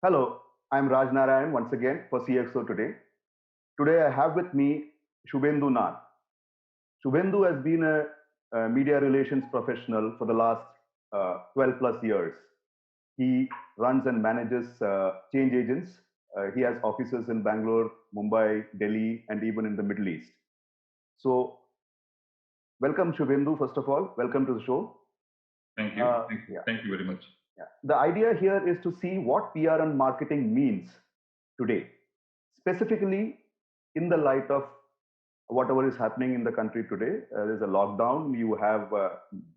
Hello, I'm Raj Narayan once again for CXO Today. Today I have with me Shubhendu Nath. Shubhendu has been a media relations professional for the last 12 plus years. He runs and manages change agents. He has offices in Bangalore, Mumbai, Delhi, and even in the Middle East. So, welcome Shubhendu, first of all. Welcome to the show. Thank you. Thank you very much. Yeah. The idea here is to see what PR and marketing means today, specifically in the light of whatever is happening in the country today. There's a lockdown. You have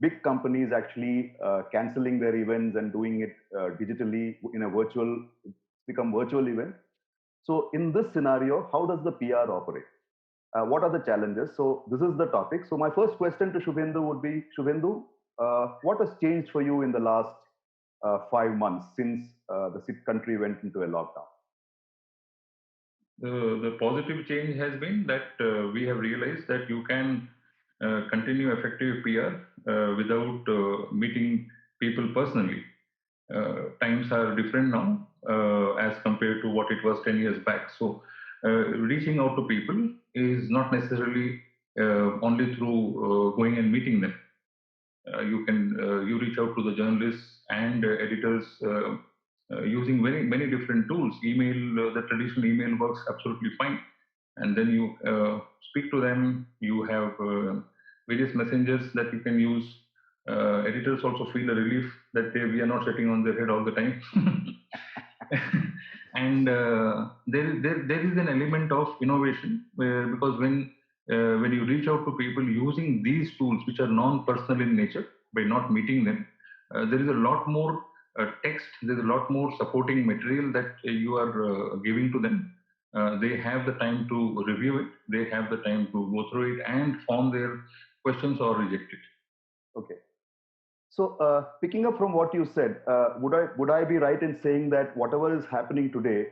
big companies actually canceling their events and doing it digitally in a become virtual event. So in this scenario, how does the PR operate? What are the challenges? So this is the topic. So my first question to Shubhendu would be, Shubhendu, what has changed for you in the last 5 months since the country went into a lockdown? The positive change has been that we have realized that you can continue effective PR without meeting people personally. Times are different now as compared to what it was 10 years back. So reaching out to people is not necessarily only through going and meeting them. You reach out to the journalists and editors using many different tools. Email, the traditional email works absolutely fine, and then you speak to them. You have various messengers that you can use. Editors also feel a relief that we are not sitting on their head all the time. And there is an element of innovation because when you reach out to people using these tools, which are non-personal in nature, by not meeting them, there is a lot more text, there's a lot more supporting material that you are giving to them. They have the time to review it, they have the time to go through it and form their questions or reject it. Okay. So picking up from what you said, would I be right in saying that whatever is happening today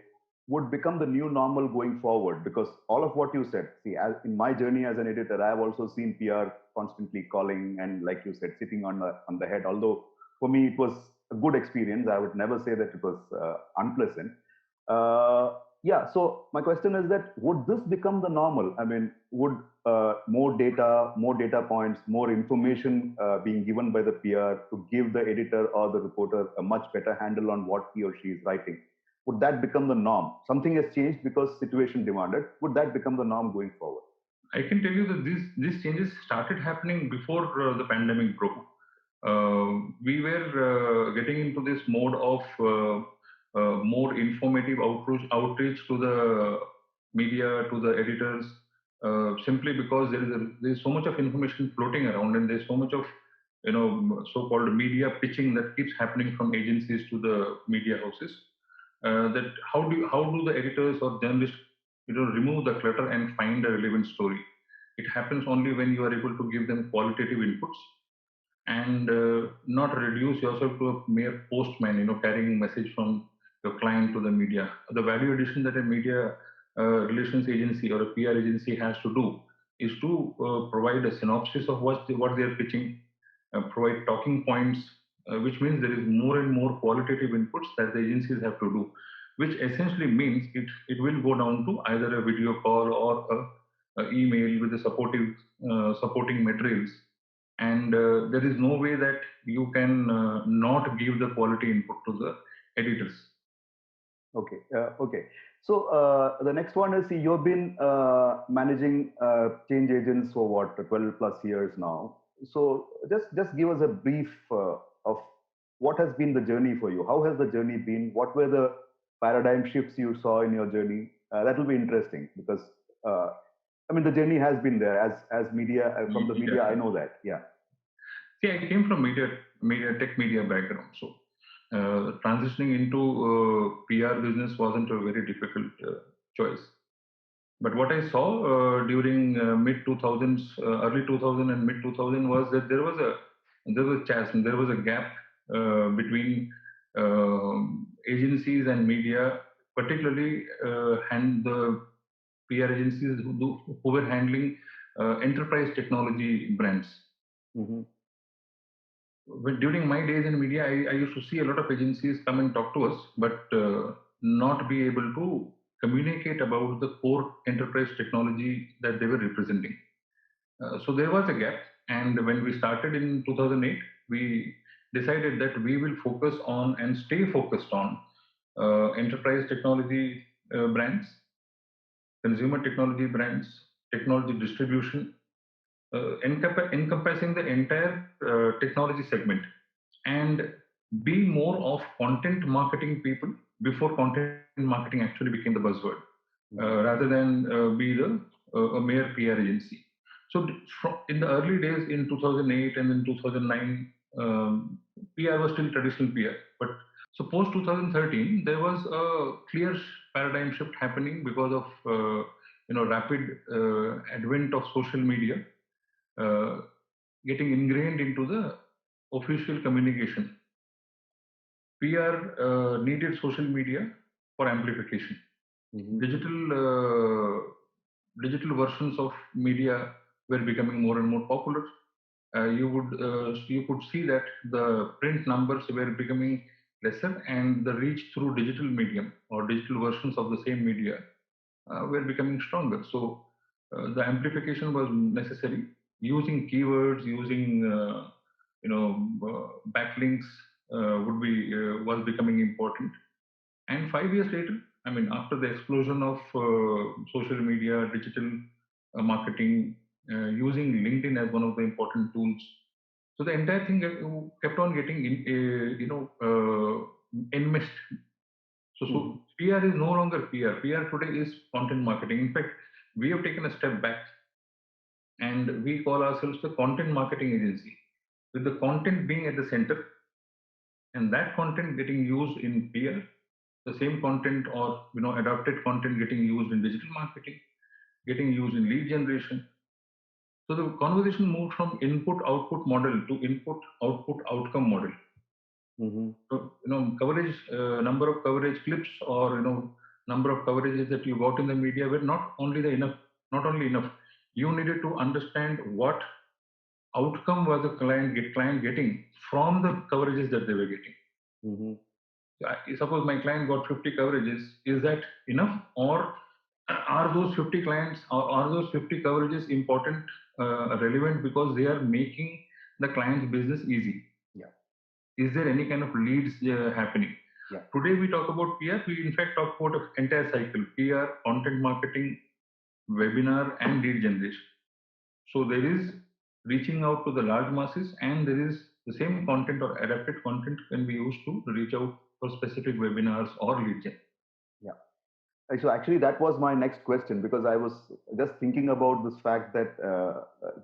would become the new normal going forward? Because all of what you said, see, in my journey as an editor, I have also seen PR constantly calling and, like you said, sitting on the head. Although for me it was a good experience, I would never say that it was unpleasant. Yeah. So my question is that would this become the normal? I mean, would more data points, more information being given by the PR to give the editor or the reporter a much better handle on what he or she is writing? Would that become the norm? Something has changed because situation demanded. Would that become the norm going forward? I can tell you that these changes started happening before the pandemic broke. We were getting into this mode of more informative outreach to the media, to the editors, simply because there is so much of information floating around, and there's so much of so-called media pitching that keeps happening from agencies to the media houses. That how do the editors or journalists remove the clutter and find a relevant story? It happens only when you are able to give them qualitative inputs and not reduce yourself to a mere postman, carrying message from your client to the media. The value addition that a media relations agency or a PR agency has to do is to provide a synopsis of what they are pitching, provide talking points, which means there is more and more qualitative inputs that the agencies have to do, which essentially means it will go down to either a video call or a email with the supporting materials, and there is no way that you can not give the quality input to the editors. Okay. Okay. So the next one is, see, you've been managing change agents for what, 12 plus years now. So just give us a brief of what has been the journey for you. How has the journey been? What were the paradigm shifts you saw in your journey? That will be interesting because I mean the journey has been there as media from the media. I know that. Yeah. See, I came from tech media background, so transitioning into PR business wasn't a very difficult choice. But what I saw during mid 2000s, early 2000 and mid 2000 was that there was a chasm, there was a gap between agencies and media, particularly and the PR agencies who were handling enterprise technology brands. Mm-hmm. During my days in media, I used to see a lot of agencies come and talk to us, but not be able to communicate about the core enterprise technology that they were representing. So there was a gap, and when we started in 2008, we decided that we will focus on and stay focused on enterprise technology brands, consumer technology brands, technology distribution, encompassing the entire technology segment, and be more of content marketing people before content marketing actually became the buzzword, rather than be a mere PR agency. So in the early days in 2008 and in 2009, PR was still traditional PR. But so post 2013, there was a clear paradigm shift happening because of rapid advent of social media uh, getting ingrained into the official communication. PR needed social media for amplification. Mm-hmm. Digital versions of media were becoming more and more popular. You could see that the print numbers were becoming lesser, and the reach through digital medium or digital versions of the same media were becoming stronger. So the amplification was necessary. Using keywords, using backlinks would be was becoming important. And 5 years later, I mean, after the explosion of social media, digital marketing, using LinkedIn as one of the important tools, so the entire thing kept on getting enmeshed. So PR is no longer PR. PR today is content marketing. In fact, we have taken a step back and we call ourselves the content marketing agency, with the content being at the center and that content getting used in PR, the same content or adapted content getting used in digital marketing, getting used in lead generation. So the conversation moved from input output model to input output outcome model. Mm-hmm. So, coverage, number of coverage clips, or number of coverages that you got in the media were not only enough. You needed to understand what outcome was the client getting from the coverages that they were getting. Mm-hmm. Suppose my client got 50 coverages, is that enough, or are those 50 clients, or are those 50 coverages important, relevant, because they are making the client's business easy? Yeah. Is there any kind of leads happening? Yeah. Today we talk about PR. We in fact talk about an entire cycle: PR, content marketing, webinar, and lead generation. So there is reaching out to the large masses, and there is the same content or adapted content can be used to reach out for specific webinars or lead gen. Yeah. So actually, that was my next question, because I was just thinking about this fact that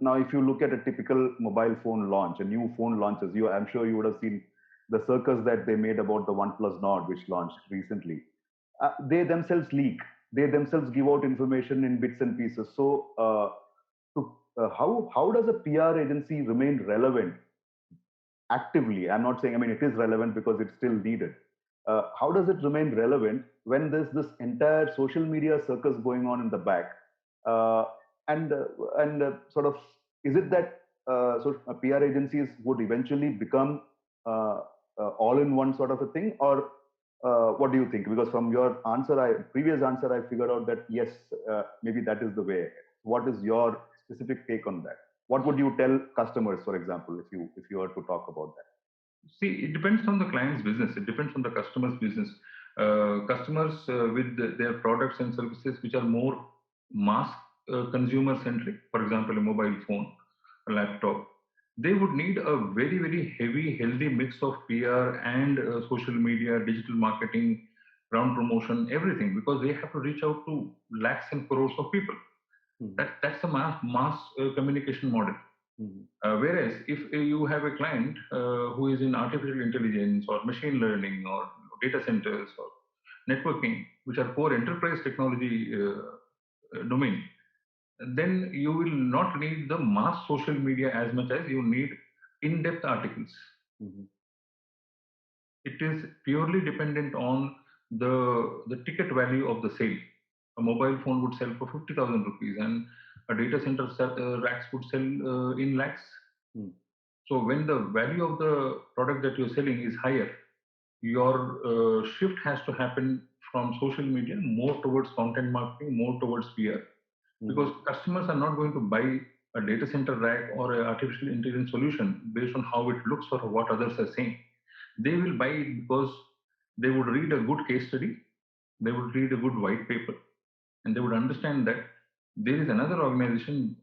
now, if you look at a typical mobile phone launch, a new phone launches, I'm sure you would have seen the circus that they made about the OnePlus Nord, which launched recently. They themselves leak. They themselves give out information in bits and pieces. So, how does a PR agency remain relevant actively? I'm not saying, I mean, it is relevant because it's still needed. How does it remain relevant when there's this entire social media circus going on in the back? Uh, and sort of, is it that PR agencies would eventually become all-in-one sort of a thing, or what do you think? Because from your previous answer, I figured out that yes, maybe that is the way. What is your specific take on that? What would you tell customers, for example, if you were to talk about that? See, it depends on the client's business. It depends on the customer's business. Customers with their products and services which are more mass consumer centric, for example, a mobile phone, a laptop, they would need a very, very heavy, healthy mix of PR and social media, digital marketing, ground promotion, everything, because they have to reach out to lakhs and crores of people. That's a mass communication model. Whereas if you have a client who is in artificial intelligence or machine learning or data centers or networking, which are core enterprise technology domain, then you will not need the mass social media as much as you need in-depth articles. It is purely dependent on the ticket value of the sale. A mobile phone would sell for 50,000 rupees, and a data center racks would sell in lakhs. So when the value of the product that you're selling is higher, your shift has to happen from social media more towards content marketing, more towards PR, because customers are not going to buy a data center rack or an artificial intelligence solution based on how it looks or what others are saying. They will buy it because they would read a good case study, they would read a good white paper, and they would understand that there is another organization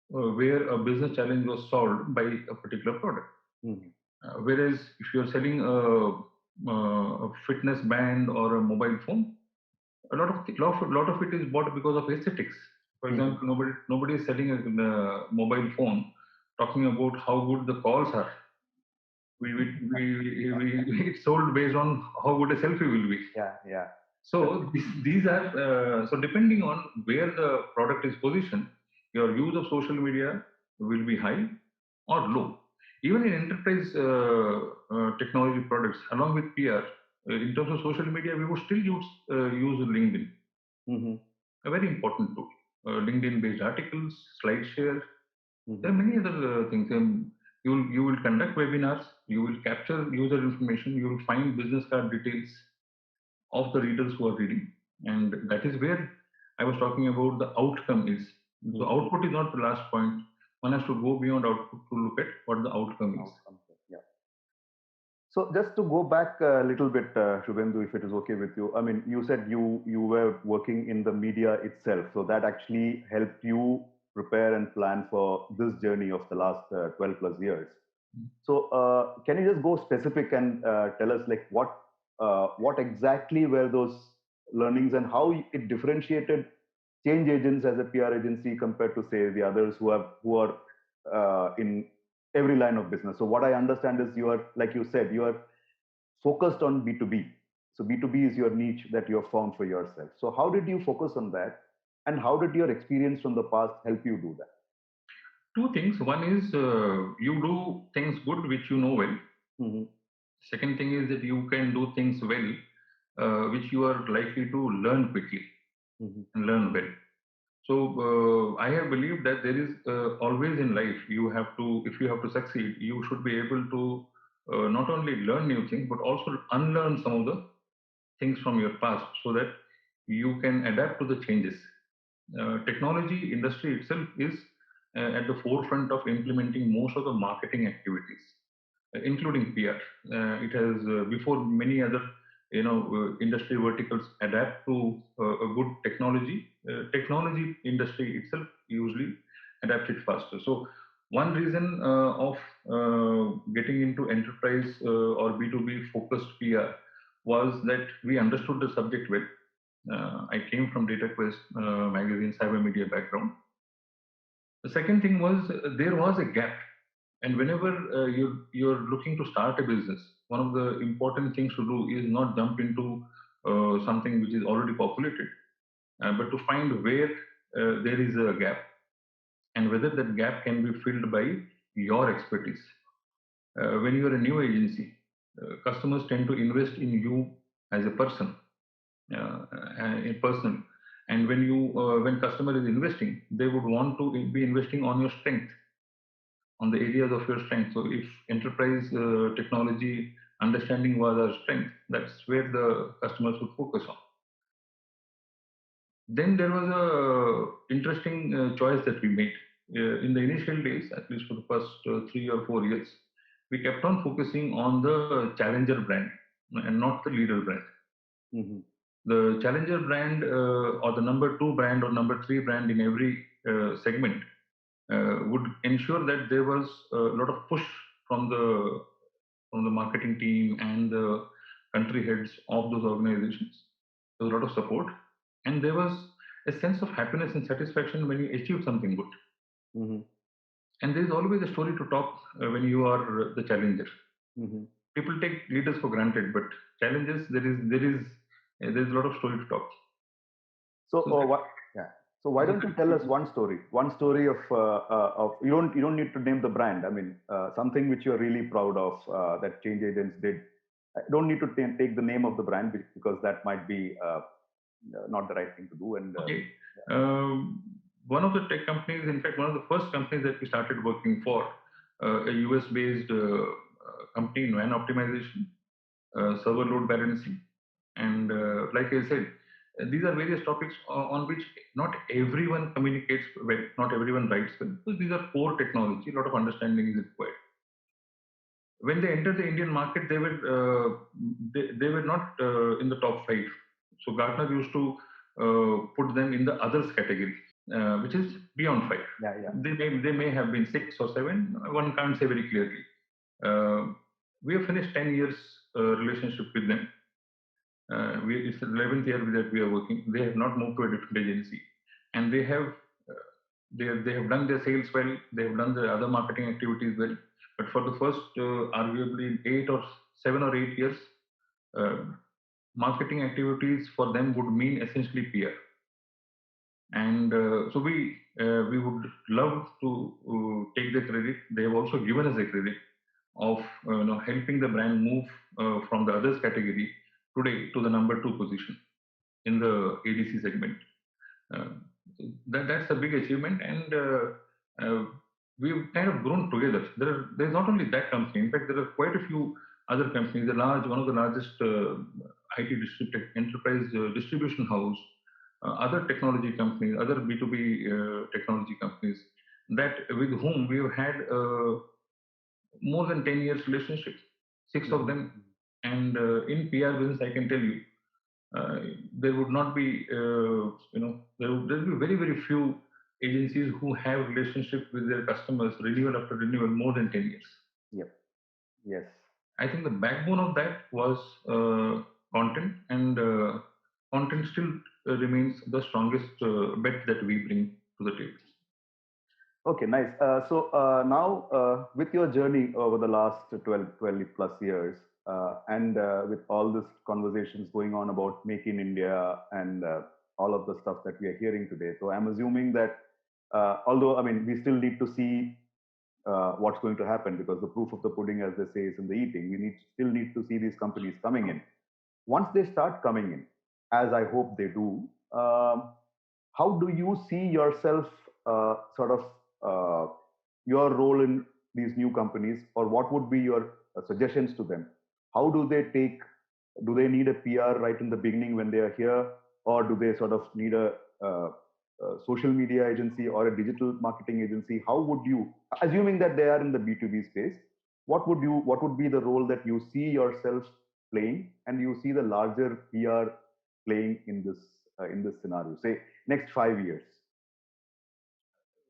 where a business challenge was solved by a particular product. Whereas if you're selling a fitness band or a mobile phone, lot of it is bought because of aesthetics. For example, nobody is selling a mobile phone talking about how good the calls are. It's sold based on how good a selfie will be. Yeah. So these are so depending on where the product is positioned, your use of social media will be high or low. Even in enterprise technology products, along with PR, in terms of social media, we would still use LinkedIn, a very important tool. LinkedIn-based articles, SlideShare. There are many other things. You will conduct webinars. You will capture user information. You will find business card details of the readers who are reading, and that is where I was talking about the outcome is. So output is not the last point. One has to go beyond output to look at what the outcome is. Yeah. So just to go back a little bit, Shubhendu, if it is okay with you. I mean, you said you were working in the media itself, so that actually helped you prepare and plan for this journey of the last 12 plus years. So can you just go specific and tell us like what exactly were those learnings and how it differentiated change agents as a PR agency compared to say the others who are in every line of business. So what I understand is you are, like you said, you are focused on B2B. So B2B is your niche that you have found for yourself. So how did you focus on that? And how did your experience from the past help you do that? Two things. One is you do things good which you know well. Second thing is that you can do things well which you are likely to learn quickly and learn well. So I have believed that there is always in life you have to, if you have to succeed, you should be able to not only learn new things but also unlearn some of the things from your past so that you can adapt to the changes. Technology industry itself is at the forefront of implementing most of the marketing activities, including PR. It has before many other industry verticals adapt to a good technology. Technology industry itself usually adapts it faster. So one reason of getting into enterprise or B2B focused PR was that we understood the subject well. I came from DataQuest magazine cyber media background. The second thing was there was a gap, and whenever you're looking to start a business, one of the important things to do is not jump into something which is already populated, but to find where there is a gap and whether that gap can be filled by your expertise. When you are a new agency, customers tend to invest in you as a person, in person. And when customer is investing, they would want to be investing on your strength, on the areas of your strength. So if enterprise technology understanding was our strength, that's where the customers would focus on. Then there was a interesting choice that we made. In the initial days, at least for the first 3 or 4 years, we kept on focusing on the challenger brand and not the leader brand. The challenger brand or the number 2 brand or number 3 brand in every segment would ensure that there was a lot of push from the marketing team and the country heads of those organizations. There was a lot of support, and there was a sense of happiness and satisfaction when you achieve something good. And there is always a story to talk when you are the challenger. People take leaders for granted, but challenges there is a lot of story to talk. So why don't you tell us one story of you don't need to name the brand. I mean something which you're really proud of that change agents did. I don't need to take the name of the brand because that might be not the right thing to do. And okay. One of the tech companies, in fact, one of the first companies that we started working for, a US-based company in WAN optimization, server load balancing. And like I said, these are various topics on which not everyone communicates well, not everyone writes well, because these are core technology. A lot of understanding is required. When they entered the Indian market, they were not in the top five. So Gartner used to put them in the others category, which is beyond five. Yeah, yeah. They may have been six or seven. One can't say very clearly. We have finished 10 years relationship with them. It's the 11th year that we are working. They have not moved to a different agency, and they have done their sales well. They have done the other marketing activities well. But for the first, arguably 7 or 8 years, uh, marketing activities for them would mean essentially PR. And so we would love to take the credit. They have also given us a credit of helping the brand move from the others category today to the number two position in the ADC segment. Uh, that's a big achievement, and we've kind of grown together. There's not only that company. In fact, there are quite a few other companies. One of the largest IT enterprise distribution house, other technology companies, other B2B technology companies, that with whom we have had more than 10 years relationship, 6 of them. And in PR business, I can tell you, uh, there would not be, there will be very, very few agencies who have relationship with their customers renewal after renewal more than 10 years. Yep. Yes. I think the backbone of that was content, and content still remains the strongest bet that we bring to the table. Okay, nice. So now, with your journey over the last 12 plus years, and with all these conversations going on about Make in India and all of the stuff that we are hearing today, so I'm assuming that although, I mean, we still need to see what's going to happen, because the proof of the pudding, as they say, is in the eating. We still need to see these companies coming in. Once they start coming in, as I hope they do, how do you see yourself, sort of, your role in these new companies, or what would be your suggestions to them? How do they take? Do they need a PR right in the beginning when they are here, or do they sort of need a social media agency or a digital marketing agency? How would you, assuming that they are in the B2B space, what would be the role that you see yourself playing, and you see the larger PR playing in this scenario, say next 5 years?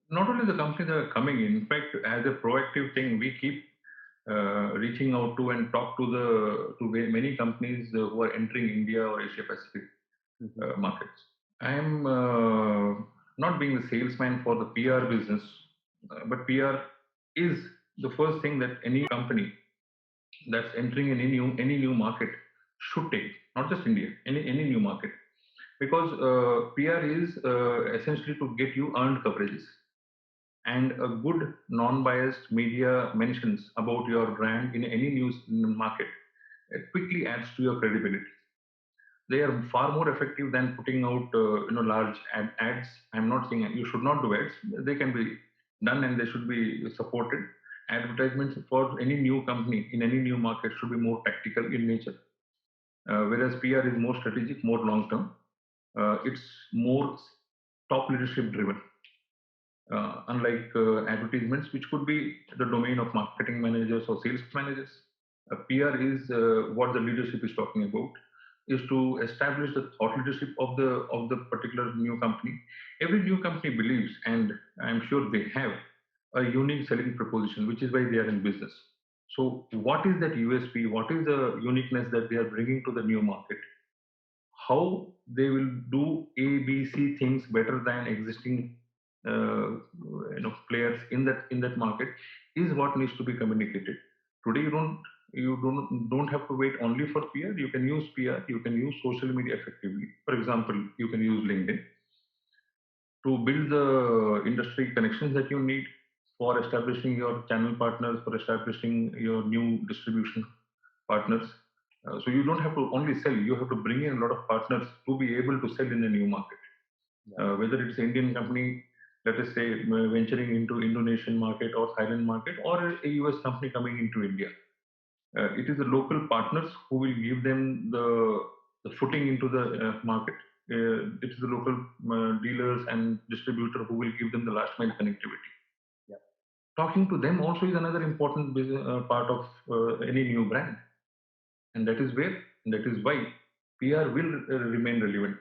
Not only the companies that are coming in fact, as a proactive thing, we keep reaching out to and talk to many companies who are entering India or Asia Pacific markets. I am not being the salesman for the PR business, but PR is the first thing that any company that's entering any new market should take, not just India, any new market, because PR is essentially to get you earned coverages, and a good non-biased media mentions about your brand in any news market, it quickly adds to your credibility. They are far more effective than putting out large ads. I'm not saying you should not do ads. They can be done and they should be supported. Advertisements for any new company in any new market should be more tactical in nature, whereas PR is more strategic, more long term. It's more top leadership driven, unlike advertisements, which could be the domain of marketing managers or sales managers. PR is what the leadership is talking about, is to establish the thought leadership of the particular new company. Every new company believes, and I'm sure they have a unique selling proposition, which is why they are in business. So, what is that USP? What is the uniqueness that they are bringing to the new market? How they will do A, B, C things better than existing players in that market is what needs to be communicated. Today, you don't have to wait only for PR. You can use PR. You can use social media effectively. For example, you can use LinkedIn to build the industry connections that you need for establishing your channel partners, for establishing your new distribution partners. So you don't have to only sell, you have to bring in a lot of partners to be able to sell in the new market. Whether it's an Indian company, let us say, venturing into Indonesian market or Thailand market, or a US company coming into India. It is the local partners who will give them the the footing into the market. It is the local dealers and distributor who will give them the last mile connectivity. Yeah. Talking to them also is another important business, part of any new brand, and that is where, that is why PR will remain relevant.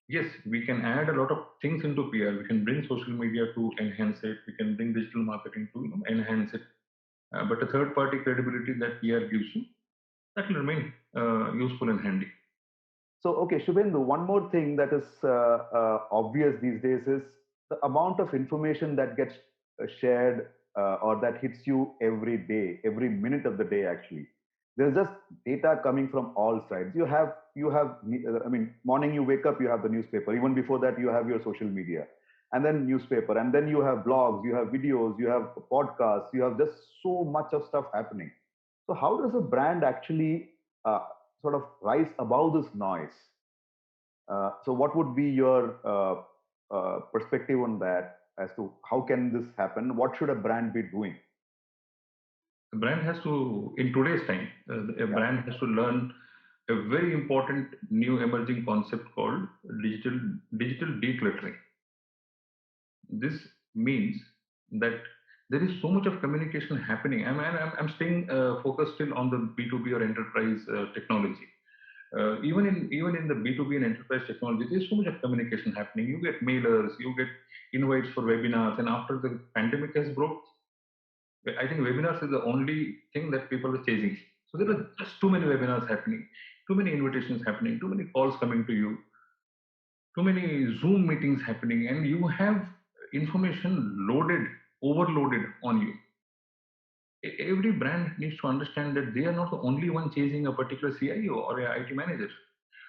Yes, we can add a lot of things into PR. We can bring social media to enhance it. We can bring digital marketing to enhance it. But a third party credibility that PR gives you, that will remain useful and handy. So, okay, Shubhendu, one more thing that is obvious these days is the amount of information that gets shared or that hits you every day, every minute of the day, actually. There's just data coming from all sides. I mean, morning you wake up, you have the newspaper. Even before that, you have your social media and then newspaper. And then you have blogs, you have videos, you have podcasts, you have just so much of stuff happening. So, how does a brand actually sort of rise above this noise? So, what would be your perspective on that as to how can this happen? What should a brand be doing? A brand has to, in today's time, a brand has to learn a very important new emerging concept called digital decluttering. This means that there is so much of communication happening. I'm staying focused still on the B2B or enterprise technology. Even in the B2B and enterprise technology, there's so much of communication happening. You get mailers, you get invites for webinars, and after the pandemic has broke, I think webinars is the only thing that people are chasing. So there are just too many webinars happening, too many invitations happening, too many calls coming to you, too many Zoom meetings happening, and you have information loaded, overloaded on you. Every brand needs to understand that they are not the only one chasing a particular CIO or a IT manager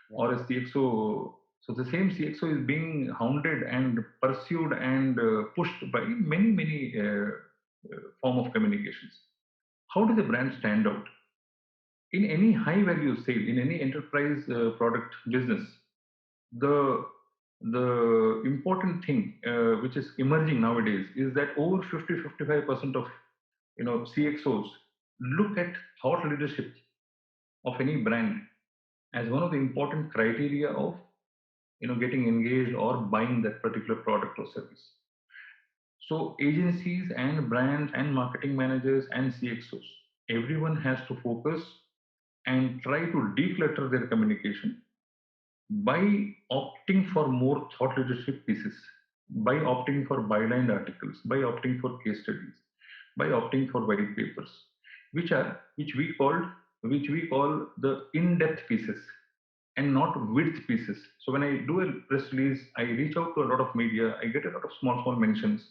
or a CXO. So the same CXO is being hounded and pursued and pushed by many form of communications. How does the brand stand out? In any high value sale, in any enterprise product business, the the important thing which is emerging nowadays is that over 50-55% of CXOs look at thought leadership of any brand as one of the important criteria of getting engaged or buying that particular product or service. So agencies and brands and marketing managers and CXOs, everyone has to focus and try to declutter their communication by opting for more thought leadership pieces, by opting for byline articles, by opting for case studies, by opting for white papers, which we call the in-depth pieces and not width pieces. So when I do a press release, I reach out to a lot of media, I get a lot of small mentions.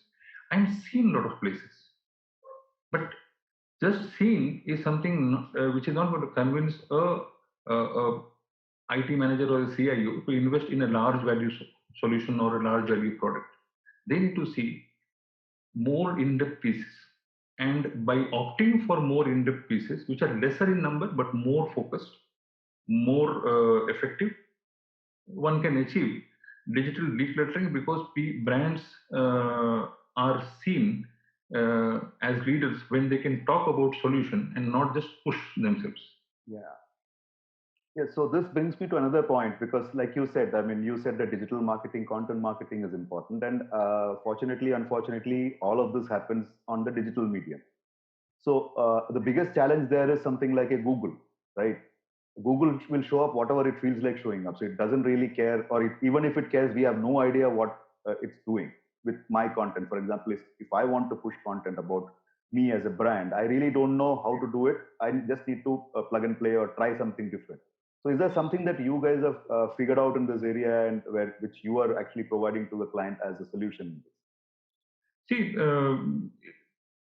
I'm seen a lot of places, but just seeing is something which is not going to convince a IT manager or a CIO to invest in a large value solution or a large value product. They need to see more in-depth pieces. And by opting for more in-depth pieces, which are lesser in number but more focused, more effective, one can achieve digital decluttering because brands are seen as leaders when they can talk about solution and not just push themselves. Yeah. Yeah, so this brings me to another point because, like you said, I mean, you said that digital marketing, content marketing is important, and fortunately, unfortunately, all of this happens on the digital medium. So the biggest challenge there is something like a Google, right? Google will show up whatever it feels like showing up. So it doesn't really care, or even if it cares, we have no idea what it's doing with my content. For example, if I want to push content about me as a brand, I really don't know how to do it. I just need to plug and play or try something different. So is there something that you guys have figured out in this area and which you are actually providing to the client as a solution? See,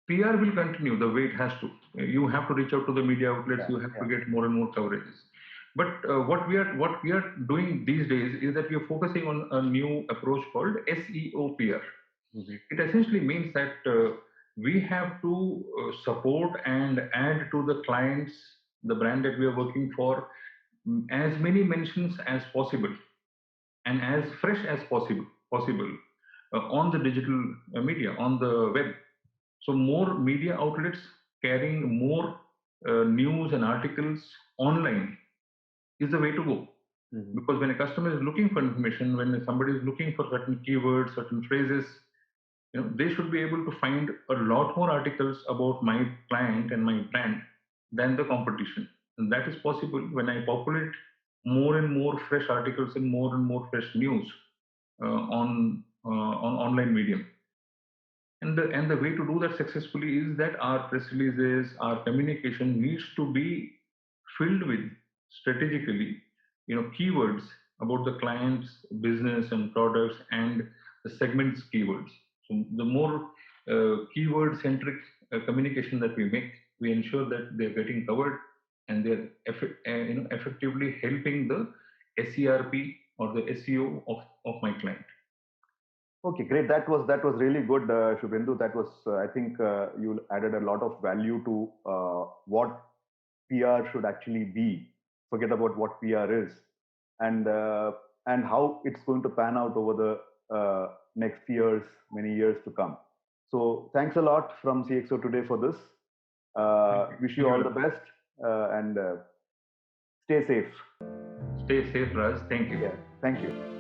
PR will continue the way it has to. You have to reach out to the media outlets. You have to get more and more coverages. But what we are doing these days is that we are focusing on a new approach called SEO PR. Mm-hmm. It essentially means that we have to support and add to the clients, the brand that we are working for, as many mentions as possible and as fresh as possible on the digital media, on the web. So more media outlets carrying more news and articles online is the way to go. Mhm. Because when a customer is looking for information, when somebody is looking for certain keywords, certain phrases, they should be able to find a lot more articles about my client and my brand than the competition. And that is possible when I populate more and more fresh articles and more fresh news on online medium. And the way to do that successfully is that our press releases, our communication needs to be filled with strategically, keywords about the client's business and products and the segment's keywords. So the more keyword centric communication that we make, we ensure that they're getting covered and they're effectively helping the SERP or the SEO of my client. Okay, great. That was really good, Shubhendu. That was, I think, you added a lot of value to what PR should actually be. Forget about what PR is, and uh, and how it's going to pan out over the next years, many years to come. So, thanks a lot from CXO today for this. Thank you. Wish you Thank you all very the much. best and stay safe. Stay safe, Raj. Thank you. Yeah, thank you.